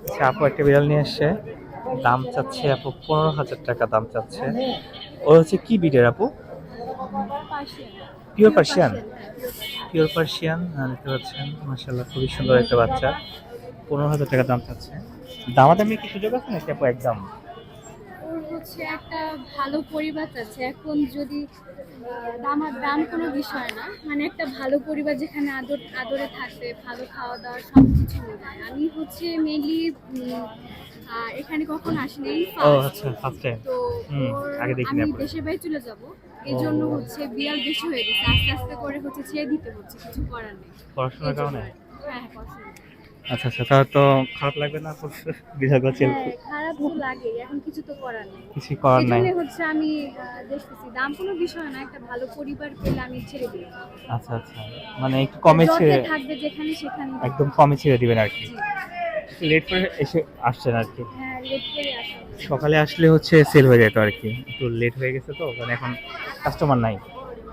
আচ্ছা, আপু একটা বিড়াল নিয়ে এসছে, দাম চাচ্ছে আপু 15,000 টাকা দাম চাচ্ছে। ও হচ্ছে কি বিটের আপু? Persian. Pure pure Persian. Persian, হ্যাঁ পিওর পার্সিয়ান। পিওর পার্সিয়ান দেখতে পাচ্ছেন, মাশাআল্লাহ খুবই সুন্দর একটা বাচ্চা। 15,000 টাকা দাম চাচ্ছে। দামাদামি কি সুযোগ আছে নাকি আপু একদম? ওর হচ্ছে একটা ভালো পরিবার আছে এখন, যদি দাম কোনো বিষয় না, মানে একটা ভালো পরিবার যেখানে আদরে থাকবে, ভালো খাওয়া দাওয়া সবকিছু মিলায়। আমি হচ্ছে মেনলি এখানে কখনো আসিনি, ও ফার্স্ট। আচ্ছা, ফার্স্ট টাইম। তো হুম। ওর আগে দেখিনি আমি আপু। দেশের বাইরে চলে যাব, এই ও, জন্য হচ্ছে বিড়াল বেশি হয়ে গেছে, আস্তে আস্তে করে হচ্ছে ছেড়ে দিতে হচ্ছে, কিছু করার নেই। এই পড়াশোনার জন্য কারণে? আর কি। হ্যাঁ হ্যাঁ, পছন্দ। আচ্ছা আচ্ছা, তাহলে তো খারাপ লাগবে না আপু? বিড়ালগুলো হ্যাঁ, খারাপ তো লাগেই, এখন কিছু তো করার নেই। কিছুই করার নাই। এজন্য হচ্ছে আমি দেখতেছি, দাম কোনো বিষয় না, একটা ভালো পরিবার পেলে আমি ছেড়ে দিই। আচ্ছা আচ্ছা, মানে একটু কমে যত্নে ছেড়ে, থাকবে যেখানে সেখানেই দিতে একদম হবে। কমে ছেড়ে দিবেন আর কি। জি। লেট করে এসে আসছেন আর কি। হ্যাঁ, লেট করে আসা হচ্ছে। সকালে আসলে হচ্ছে সেল হয়ে যেত আর কি, একটু লেট হয়ে গেছে তো, মানে এখন কাস্টমার নাই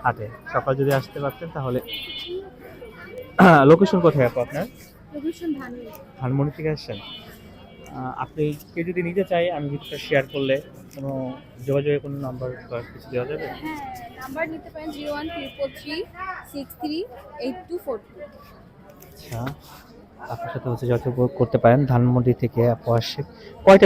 হাটে। সকাল যদি আসতে পারতেন তাহলে। লোকেশন কোথায় আপু আপনার? লোকেশন ধানমন্ডি। ধানমন্ডি থেকে আসছেন? আপনি কেউ যদি নিতে চাই, আমি ভিডিওটা শেয়ার করলে কোনো যোগাযোগের কোনো নাম্বার বা কিছু দেওয়া যাবে? হ্যাঁ, নাম্বার নিতে পারেন 0134363824। আচ্ছা, আপনার সাথে হচ্ছে যোগাযোগ করতে পারেন। ধানমন্ডি থেকে আপু আসছে। কয়টা